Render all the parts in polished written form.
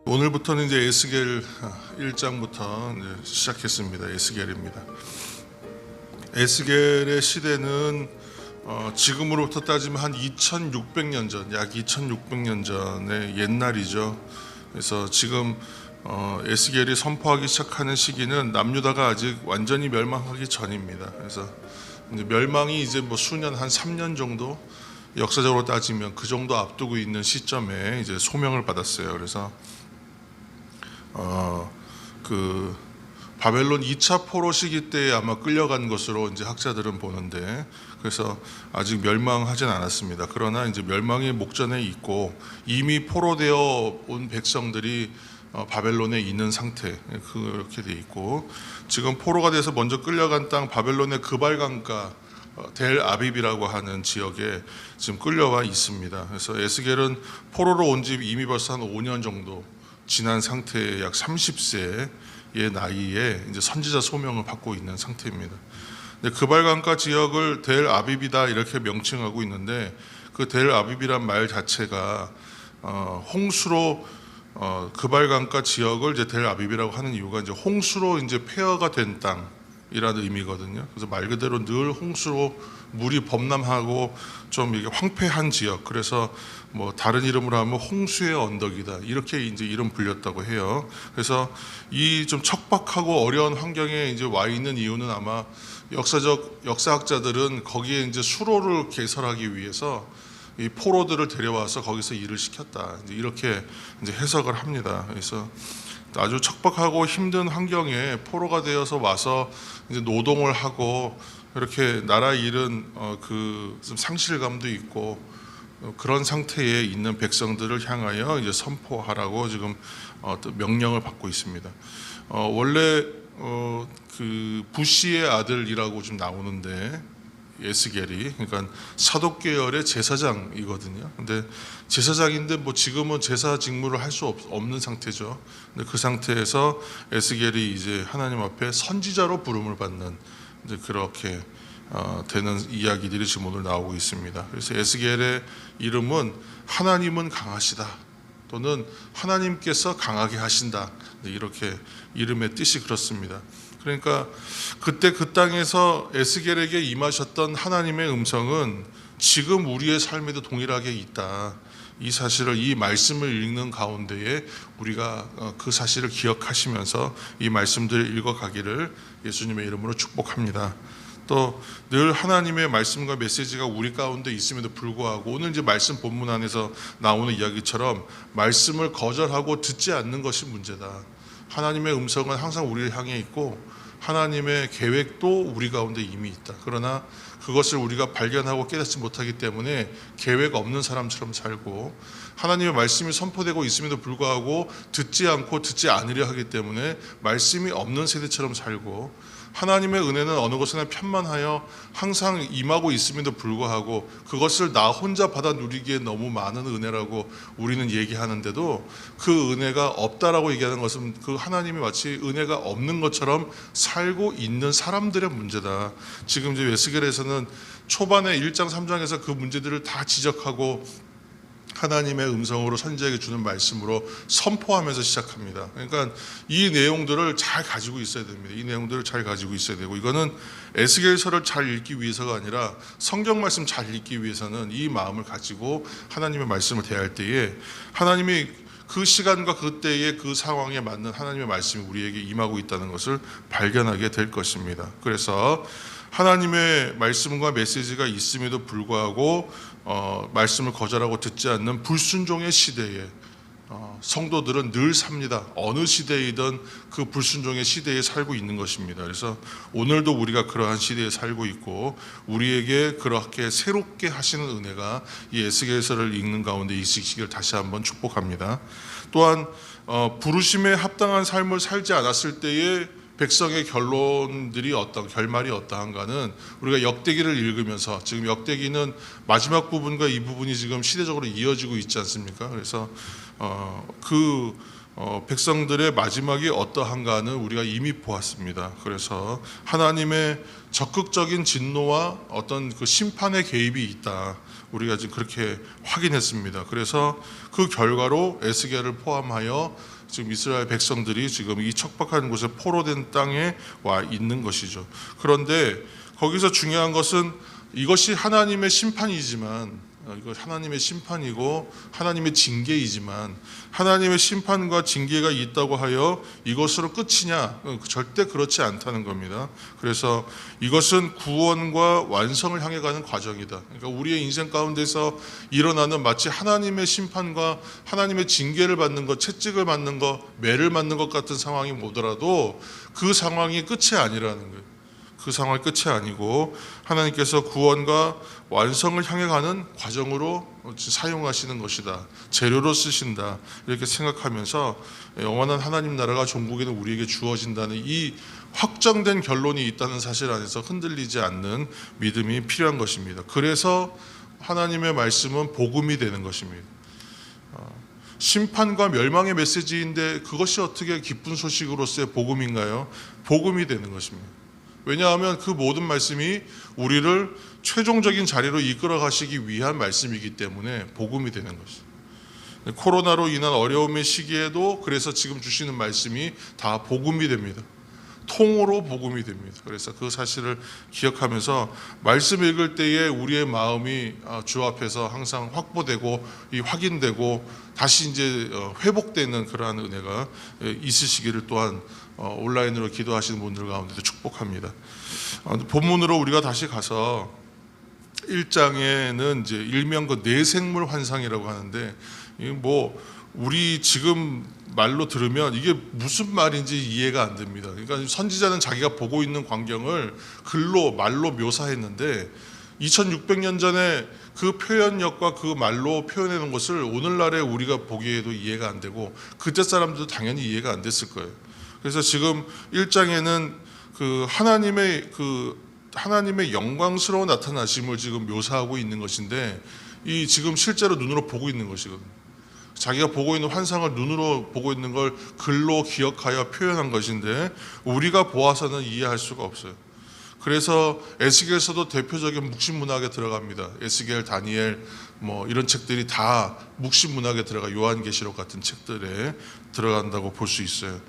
오늘부터는 이제 에스겔 1장부터 이제 시작했습니다. 에스겔입니다. 에스겔의 시대는 지금으로부터 따지면 한 2600년 전, 약 2600년 전의 옛날이죠. 그래서 지금 에스겔이 선포하기 시작하는 시기는 남유다가 아직 완전히 멸망하기 전입니다. 그래서 이제 멸망이 이제 뭐 수년, 한 3년 정도, 역사적으로 따지면 그 정도 앞두고 있는 시점에 이제 소명을 받았어요. 그래서 그 바벨론 2차 포로 시기 때에 아마 끌려간 것으로 이제 학자들은 보는데, 그래서 아직 멸망하진 않았습니다. 그러나 이제 멸망의 목전에 있고 이미 포로되어 온 백성들이 바벨론에 있는 상태, 그렇게 돼 있고, 지금 포로가 돼서 먼저 끌려간 땅 바벨론의 그발강가 델 아비비라고 하는 지역에 지금 끌려와 있습니다. 그래서 에스겔은 포로로 온 지 이미 벌써 한 5년 정도 지난 상태의 약 30세의 나이에 이제 선지자 소명을 받고 있는 상태입니다. 그발강가 지역을 델 아비비다 이렇게 명칭하고 있는데, 그 델 아비비란 말 자체가 홍수로 그발강가 지역을 이제 델 아비비라고 하는 이유가 이제 홍수로 이제 폐허가 된 땅이라는 의미거든요. 그래서 말 그대로 늘 홍수로 물이 범람하고 좀 이게 황폐한 지역, 그래서 뭐 다른 이름으로 하면 홍수의 언덕이다, 이렇게 이제 이름 불렸다고 해요. 그래서 이 좀 척박하고 어려운 환경에 이제 와 있는 이유는 아마 역사학자들은 거기에 이제 수로를 개설하기 위해서 이 포로들을 데려와서 거기서 일을 시켰다, 이렇게 이제 해석을 합니다. 그래서 아주 척박하고 힘든 환경에 포로가 되어서 와서 이제 노동을 하고, 이렇게 나라 일은 그 상실감도 있고 그런 상태에 있는 백성들을 향하여 이제 선포하라고 지금 명령을 받고 있습니다. 원래 그 부시의 아들이라고 좀 나오는데, 에스겔이, 그러니까 사독 계열의 제사장이거든요. 근데 제사장인데 뭐 지금은 제사 직무를 할 수 없는 상태죠. 근데 그 상태에서 에스겔이 이제 하나님 앞에 선지자로 부름을 받는 이제 그렇게 되는 이야기들이 지금 오늘 나오고 있습니다. 그래서 에스겔의 이름은 하나님은 강하시다, 또는 하나님께서 강하게 하신다, 이렇게 이름의 뜻이 그렇습니다. 그러니까 그때 그 땅에서 에스겔에게 임하셨던 하나님의 음성은 지금 우리의 삶에도 동일하게 있다, 이 사실을, 이 말씀을 읽는 가운데에 우리가 그 사실을 기억하시면서 이 말씀들을 읽어가기를 예수님의 이름으로 축복합니다. 또 늘 하나님의 말씀과 메시지가 우리 가운데 있음에도 불구하고, 오늘 이제 말씀 본문 안에서 나오는 이야기처럼 말씀을 거절하고 듣지 않는 것이 문제다. 하나님의 음성은 항상 우리를 향해 있고 하나님의 계획도 우리 가운데 이미 있다. 그러나 그것을 우리가 발견하고 깨닫지 못하기 때문에 계획 없는 사람처럼 살고, 하나님의 말씀이 선포되고 있음에도 불구하고 듣지 않고 듣지 않으려 하기 때문에 말씀이 없는 세대처럼 살고, 하나님의 은혜는 어느 곳에나 편만하여 항상 임하고 있음에도 불구하고 그것을 나 혼자 받아 누리기에 너무 많은 은혜라고 우리는 얘기하는데도 그 은혜가 없다라고 얘기하는 것은 그 하나님이 마치 은혜가 없는 것처럼 살고 있는 사람들의 문제다. 지금 이제 에스겔에서는 초반에 1장 3장에서 그 문제들을 다 지적하고 하나님의 음성으로 선지자에게 주는 말씀으로 선포하면서 시작합니다. 그러니까 이 내용들을 잘 가지고 있어야 됩니다. 이 내용들을 잘 가지고 있어야 되고, 이거는 에스겔서를 잘 읽기 위해서가 아니라 성경 말씀 잘 읽기 위해서는 이 마음을 가지고 하나님의 말씀을 대할 때에 하나님이 그 시간과 그때의 그 상황에 맞는 하나님의 말씀이 우리에게 임하고 있다는 것을 발견하게 될 것입니다. 그래서 하나님의 말씀과 메시지가 있음에도 불구하고 말씀을 거절하고 듣지 않는 불순종의 시대에 성도들은 늘 삽니다. 어느 시대이든 그 불순종의 시대에 살고 있는 것입니다. 그래서 오늘도 우리가 그러한 시대에 살고 있고, 우리에게 그렇게 새롭게 하시는 은혜가 이 에스겔서를 읽는 가운데 있으시기를 다시 한번 축복합니다. 또한 부르심에 합당한 삶을 살지 않았을 때에 백성의 결말이 어떠한가는 우리가 역대기를 읽으면서, 지금 역대기는 마지막 부분과 이 부분이 지금 시대적으로 이어지고 있지 않습니까? 그래서 백성들의 마지막이 어떠한가는 우리가 이미 보았습니다. 그래서 하나님의 적극적인 진노와 어떤 그 심판의 개입이 있다, 우리가 지금 그렇게 확인했습니다. 그래서 그 결과로 에스겔을 포함하여 지금 이스라엘 백성들이 지금 이 척박한 곳에 포로된 땅에 와 있는 것이죠. 그런데 거기서 중요한 것은 이것이 하나님의 심판이지만, 이거 하나님의 심판이고 하나님의 징계이지만, 하나님의 심판과 징계가 있다고 하여 이것으로 끝이냐? 절대 그렇지 않다는 겁니다. 그래서 이것은 구원과 완성을 향해 가는 과정이다. 그러니까 우리의 인생 가운데서 일어나는 마치 하나님의 심판과 하나님의 징계를 받는 것, 채찍을 맞는 것, 매를 맞는 것 같은 상황이 오더라도 그 상황이 끝이 아니라는 거예요. 그 상황이 끝이 아니고 하나님께서 구원과 완성을 향해 가는 과정으로 사용하시는 것이다. 재료로 쓰신다. 이렇게 생각하면서 영원한 하나님 나라가 종국에는 우리에게 주어진다는 이 확정된 결론이 있다는 사실 안에서 흔들리지 않는 믿음이 필요한 것입니다. 그래서 하나님의 말씀은 복음이 되는 것입니다. 심판과 멸망의 메시지인데 그것이 어떻게 기쁜 소식으로서의 복음인가요? 복음이 되는 것입니다. 왜냐하면 그 모든 말씀이 우리를 최종적인 자리로 이끌어 가시기 위한 말씀이기 때문에 복음이 되는 것이죠. 코로나로 인한 어려움의 시기에도 그래서 지금 주시는 말씀이 다 복음이 됩니다. 통으로 복음이 됩니다. 그래서 그 사실을 기억하면서 말씀 읽을 때에 우리의 마음이 주 앞에서 항상 확보되고 확인되고 다시 이제 회복되는 그러한 은혜가 있으시기를 또한 온라인으로 기도하시는 분들 가운데도 축복합니다. 본문으로 우리가 다시 가서 1장에는 이제 일명 그 내생물 환상이라고 하는데, 뭐 우리 지금 말로 들으면 이게 무슨 말인지 이해가 안 됩니다. 그러니까 선지자는 자기가 보고 있는 광경을 글로 말로 묘사했는데 2600년 전에 그 표현력과 그 말로 표현해 놓은 것을 오늘날에 우리가 보기에도 이해가 안 되고 그때 사람들도 당연히 이해가 안 됐을 거예요. 그래서 지금 1장에는 그 하나님의 영광스러운 나타나심을 지금 묘사하고 있는 것인데, 이 지금 실제로 눈으로 보고 있는 것이거든요. 자기가 보고 있는 환상을 눈으로 보고 있는 걸 글로 기억하여 표현한 것인데 우리가 보아서는 이해할 수가 없어요. 그래서 에스겔서도 대표적인 묵신 문학에 들어갑니다. 에스겔, 다니엘 뭐 이런 책들이 다 묵신 문학에 들어가, 요한계시록 같은 책들에 들어간다고 볼 수 있어요.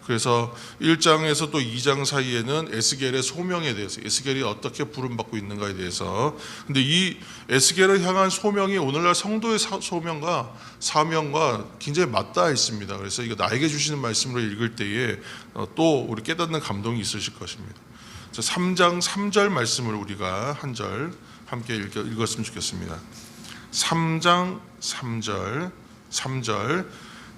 그래서 1장에서 또 2장 사이에는 에스겔의 소명에 대해서, 에스겔이 어떻게 부름받고 있는가에 대해서, 근데 이 에스겔을 향한 소명이 오늘날 성도의 소명과 사명과 굉장히 맞닿아 있습니다. 그래서 이거 나에게 주시는 말씀으로 읽을 때에 또 우리 깨닫는 감동이 있으실 것입니다. 3장 3절 말씀을 우리가 한 절 함께 읽었으면 좋겠습니다. 3장 3절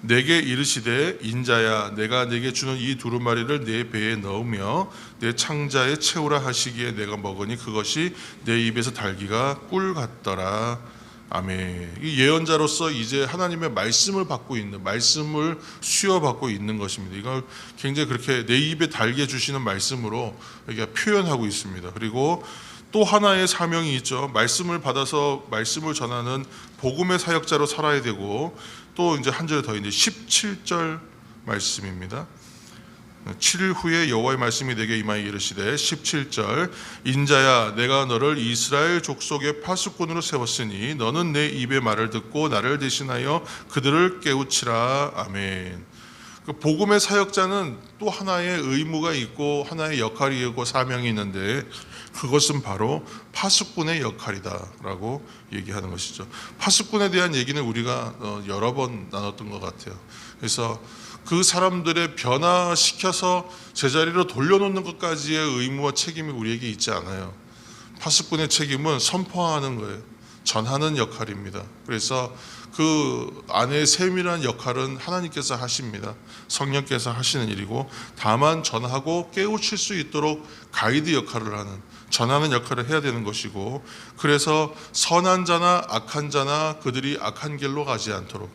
내게 이르시되 인자야 내가 내게 주는 이 두루마리를 내 배에 넣으며 내 창자에 채우라 하시기에 내가 먹으니 그것이 내 입에서 달기가 꿀 같더라. 아멘. 이 예언자로서 이제 하나님의 말씀을 받고 있는, 말씀을 수여받고 있는 것입니다. 이걸 굉장히 그렇게 내 입에 달게 주시는 말씀으로 여기가 표현하고 있습니다. 그리고 또 하나의 사명이 있죠. 말씀을 받아서 말씀을 전하는 복음의 사역자로 살아야 되고, 또 이제 한 절 더 있는데 17절 말씀입니다. 7일 후에 여호와의 말씀이 내게 임하여 이르시되 17절 인자야 내가 너를 이스라엘 족속의 파수꾼으로 세웠으니 너는 내 입의 말을 듣고 나를 대신하여 그들을 깨우치라. 아멘. 그 복음의 사역자는 또 하나의 의무가 있고 하나의 역할이 있고 사명이 있는데 그것은 바로 파수꾼의 역할이다라고 얘기하는 것이죠. 파수꾼에 대한 얘기는 우리가 여러 번 나눴던 것 같아요. 그래서 그 사람들의 변화시켜서 제자리로 돌려놓는 것까지의 의무와 책임이 우리에게 있지 않아요. 파수꾼의 책임은 선포하는 거예요. 전하는 역할입니다. 그래서 그 안에 세밀한 역할은 하나님께서 하십니다. 성령께서 하시는 일이고, 다만 전하고 깨우칠 수 있도록 가이드 역할을 하는, 전하는 역할을 해야 되는 것이고, 그래서 선한 자나 악한 자나 그들이 악한 길로 가지 않도록,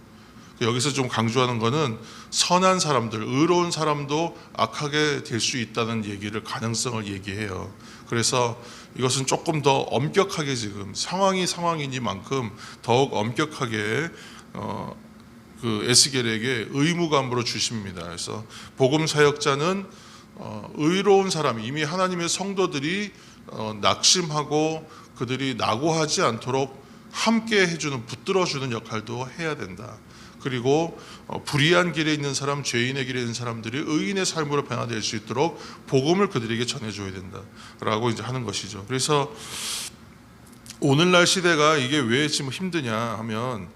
여기서 좀 강조하는 것은 선한 사람들, 의로운 사람도 악하게 될 수 있다는 얘기를, 가능성을 얘기해요. 그래서 이것은 조금 더 엄격하게 지금 상황이니만큼 더욱 엄격하게 그 에스겔에게 의무감으로 주십니다. 그래서 복음 사역자는 의로운 사람, 이미 하나님의 성도들이 낙심하고 그들이 낙오하지 않도록 함께 해주는, 붙들어주는 역할도 해야 된다. 그리고 불의한 길에 있는 사람, 죄인의 길에 있는 사람들이 의인의 삶으로 변화될 수 있도록 복음을 그들에게 전해줘야 된다라고 이제 하는 것이죠. 그래서 오늘날 시대가 이게 왜 지금 힘드냐 하면,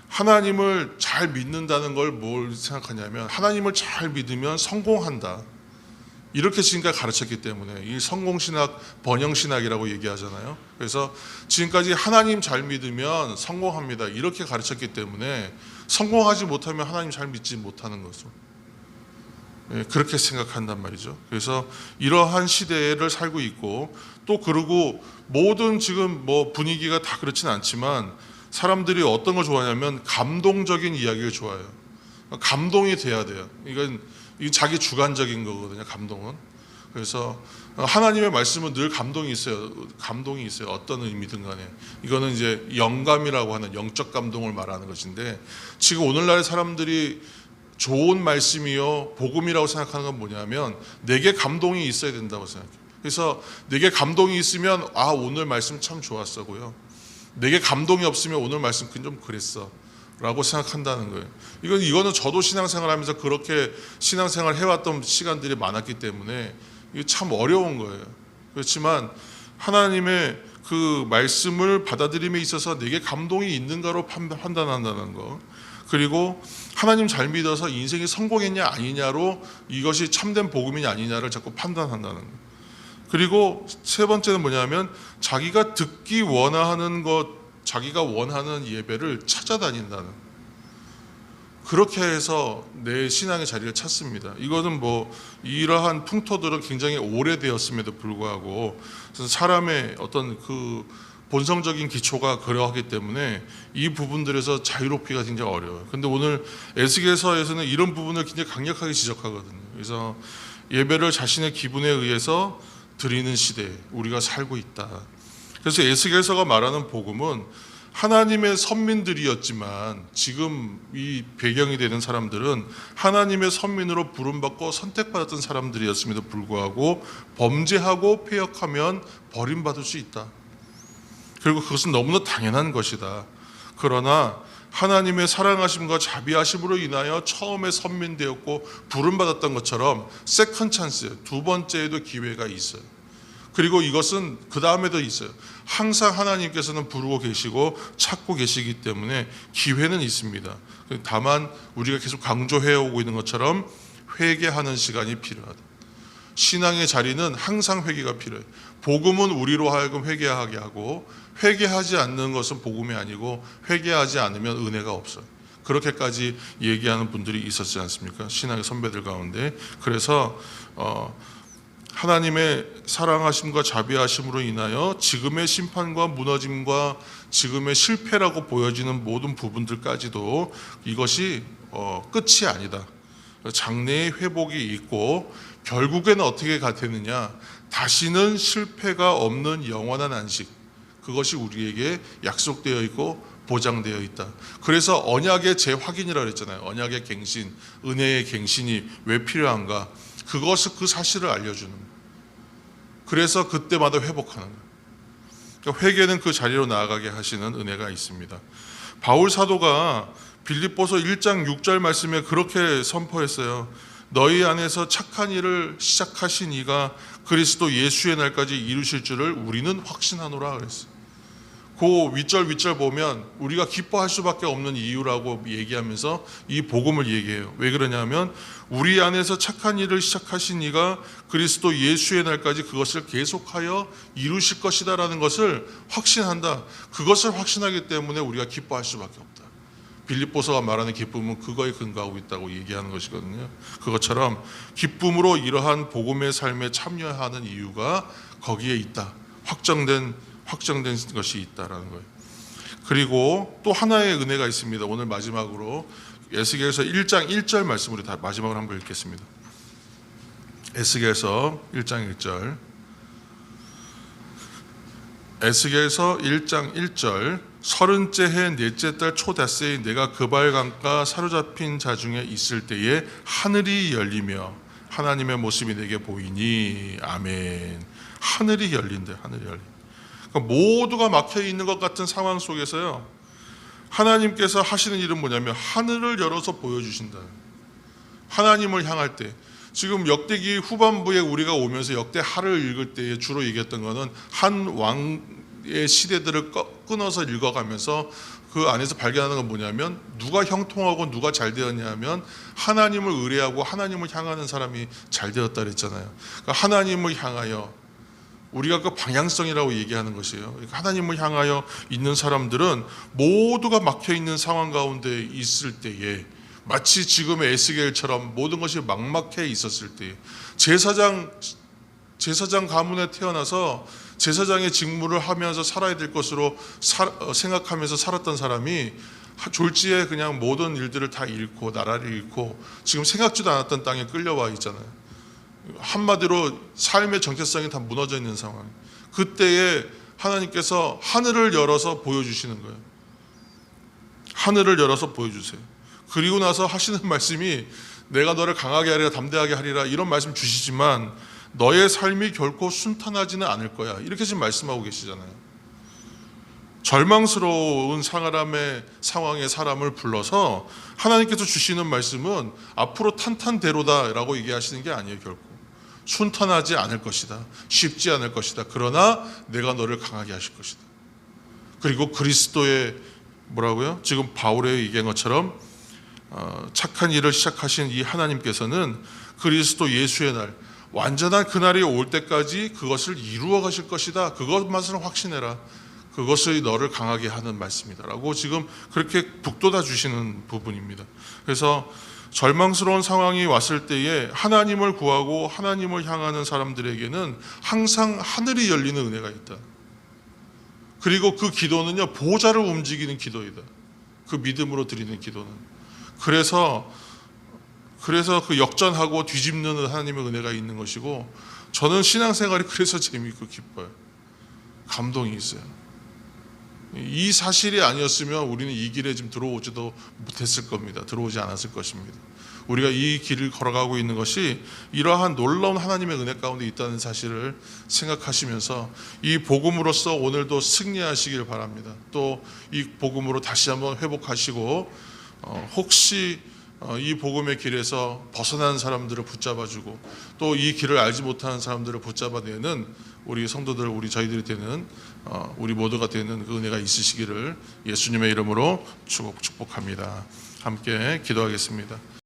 하나님을 잘 믿는다는 걸 뭘 생각하냐면, 하나님을 잘 믿으면 성공한다, 이렇게 지금까지 가르쳤기 때문에 이 성공신학, 번영신학이라고 얘기하잖아요. 그래서 지금까지 하나님 잘 믿으면 성공합니다, 이렇게 가르쳤기 때문에 성공하지 못하면 하나님 잘 믿지 못하는 거죠. 그렇게 생각한단 말이죠. 그래서 이러한 시대를 살고 있고, 또 그리고 모든 지금 뭐 분위기가 다 그렇진 않지만 사람들이 어떤 걸 좋아하냐면 감동적인 이야기를 좋아해요. 감동이 돼야 돼요. 이건 자기 주관적인 거거든요, 감동은. 그래서 하나님의 말씀은 늘 감동이 있어요. 감동이 있어요. 어떤 의미든 간에. 이거는 이제 영감이라고 하는 영적 감동을 말하는 것인데, 지금 오늘날의 사람들이 좋은 말씀이요, 복음이라고 생각하는 건 뭐냐면, 내게 감동이 있어야 된다고 생각해요. 그래서 내게 감동이 있으면 오늘 말씀 참 좋았어고요, 내게 감동이 없으면 오늘 말씀 좀 그랬어 라고 생각한다는 거예요. 이거는 저도 신앙생활하면서 그렇게 신앙생활 해왔던 시간들이 많았기 때문에 이게 참 어려운 거예요. 그렇지만 하나님의 그 말씀을 받아들임에 있어서 내게 감동이 있는가로 판단한다는 거, 그리고 하나님 잘 믿어서 인생이 성공했냐 아니냐로 이것이 참된 복음이냐 아니냐를 자꾸 판단한다는 거. 그리고 세 번째는 뭐냐면, 자기가 듣기 원하는 것, 자기가 원하는 예배를 찾아다닌다는, 그렇게 해서 내 신앙의 자리를 찾습니다. 이거는 뭐 이러한 풍토들은 굉장히 오래되었음에도 불구하고 사람의 어떤 그 본성적인 기초가 그러하기 때문에 이 부분들에서 자유롭기가 굉장히 어려워요. 그런데 오늘 에스겔서에서는 이런 부분을 굉장히 강력하게 지적하거든요. 그래서 예배를 자신의 기분에 의해서 드리는 시대에 우리가 살고 있다. 그래서 에스겔서가 말하는 복음은 하나님의 선민들이었지만, 지금 이 배경이 되는 사람들은 하나님의 선민으로 부름받고 선택받았던 사람들이었음에도 불구하고 범죄하고 패역하면 버림받을 수 있다. 그리고 그것은 너무나 당연한 것이다. 그러나 하나님의 사랑하심과 자비하심으로 인하여 처음에 선민되었고 부름받았던 것처럼 세컨 찬스, 두 번째에도 기회가 있어요. 그리고 이것은 그 다음에도 있어요. 항상 하나님께서는 부르고 계시고 찾고 계시기 때문에 기회는 있습니다. 다만 우리가 계속 강조해오고 있는 것처럼 회개하는 시간이 필요하다. 신앙의 자리는 항상 회개가 필요해요. 복음은 우리로 하여금 회개하게 하고, 회개하지 않는 것은 복음이 아니고, 회개하지 않으면 은혜가 없어요. 그렇게까지 얘기하는 분들이 있었지 않습니까? 신앙의 선배들 가운데. 그래서 하나님의 사랑하심과 자비하심으로 인하여 지금의 심판과 무너짐과 지금의 실패라고 보여지는 모든 부분들까지도 이것이 끝이 아니다. 장래의 회복이 있고, 결국에는 어떻게 되느냐, 다시는 실패가 없는 영원한 안식, 그것이 우리에게 약속되어 있고 보장되어 있다. 그래서 언약의 재확인이라고 했잖아요. 언약의 갱신, 은혜의 갱신이 왜 필요한가, 그것을, 그 사실을 알려주는 거예요. 그래서 그때마다 회복하는 거예요. 그러니까 회개는 그 자리로 나아가게 하시는 은혜가 있습니다. 바울 사도가 빌립보서 1장 6절 말씀에 그렇게 선포했어요. 너희 안에서 착한 일을 시작하신 이가 그리스도 예수의 날까지 이루실 줄을 우리는 확신하노라 그랬어요. 그 윗절 보면 우리가 기뻐할 수밖에 없는 이유라고 얘기하면서 이 복음을 얘기해요. 왜 그러냐면, 우리 안에서 착한 일을 시작하신 이가 그리스도 예수의 날까지 그것을 계속하여 이루실 것이다 라는 것을 확신한다. 그것을 확신하기 때문에 우리가 기뻐할 수밖에 없다. 빌립보서가 말하는 기쁨은 그거에 근거하고 있다고 얘기하는 것이거든요. 그것처럼 기쁨으로 이러한 복음의 삶에 참여하는 이유가 거기에 있다. 확정된 것이 있다라는 거예요. 그리고 또 하나의 은혜가 있습니다. 오늘 마지막으로 에스겔서 1장 1절 말씀으로 다 마지막으로 한번 읽겠습니다. 에스겔서 1장 1절. 에스겔서 1장 1절. 30째 해 넷째 달 초닷새에 내가 그발강가 사로잡힌 자 중에 있을 때에 하늘이 열리며 하나님의 모습이 내게 보이니. 아멘. 하늘이 열린대. 하늘이 열린. 그러니까 모두가 막혀 있는 것 같은 상황 속에서요, 하나님께서 하시는 일은 뭐냐면 하늘을 열어서 보여주신다. 하나님을 향할 때, 지금 역대기 후반부에 우리가 오면서 역대하를 읽을 때에 주로 얘기했던 것은 한 왕의 시대들을 끊어서 읽어가면서 그 안에서 발견하는 건 뭐냐면 누가 형통하고 누가 잘 되었냐 하면 하나님을 의뢰하고 하나님을 향하는 사람이 잘 되었다 그랬잖아요. 그러니까 하나님을 향하여, 우리가 그 방향성이라고 얘기하는 것이에요. 그러니까 하나님을 향하여 있는 사람들은 모두가 막혀있는 상황 가운데 있을 때에, 마치 지금의 에스겔처럼 모든 것이 막막해 있었을 때, 제사장 가문에 태어나서 제사장의 직무를 하면서 살아야 될 것으로 생각하면서 살았던 사람이 졸지에 그냥 모든 일들을 다 잃고 나라를 잃고 지금 생각지도 않았던 땅에 끌려와 있잖아요. 한마디로 삶의 정체성이 다 무너져 있는 상황. 그때에 하나님께서 하늘을 열어서 보여주시는 거예요. 하늘을 열어서 보여주세요. 그리고 나서 하시는 말씀이 내가 너를 강하게 하리라 담대하게 하리라 이런 말씀 주시지만 너의 삶이 결코 순탄하지는 않을 거야, 이렇게 지금 말씀하고 계시잖아요. 절망스러운 사람의 상황에 사람을 불러서 하나님께서 주시는 말씀은 앞으로 탄탄대로다 라고 얘기하시는 게 아니에요. 결코 순탄하지 않을 것이다, 쉽지 않을 것이다, 그러나 내가 너를 강하게 하실 것이다. 그리고 그리스도의 뭐라고요? 지금 바울의 얘기한 것처럼 착한 일을 시작하신 이 하나님께서는 그리스도 예수의 날, 완전한 그날이 올 때까지 그것을 이루어 가실 것이다, 그것만을 확신해라, 그것이 너를 강하게 하는 말씀이다 라고 지금 그렇게 북돋아 주시는 부분입니다. 그래서 절망스러운 상황이 왔을 때에 하나님을 구하고 하나님을 향하는 사람들에게는 항상 하늘이 열리는 은혜가 있다. 그리고 그 기도는요, 보좌를 움직이는 기도이다. 그 믿음으로 드리는 기도는. 그래서 그 역전하고 뒤집는 하나님의 은혜가 있는 것이고, 저는 신앙생활이 그래서 재미있고 기뻐요. 감동이 있어요. 이 사실이 아니었으면 우리는 이 길에 지금 들어오지도 못했을 겁니다. 들어오지 않았을 것입니다. 우리가 이 길을 걸어가고 있는 것이 이러한 놀라운 하나님의 은혜 가운데 있다는 사실을 생각하시면서 이 복음으로써 오늘도 승리하시길 바랍니다. 또 이 복음으로 다시 한번 회복하시고 혹시 이 복음의 길에서 벗어난 사람들을 붙잡아주고 또 이 길을 알지 못하는 사람들을 붙잡아내는 우리 성도들, 우리 저희들이 되는 우리 모두가 되는 그 은혜가 있으시기를 예수님의 이름으로 축복합니다. 함께 기도하겠습니다.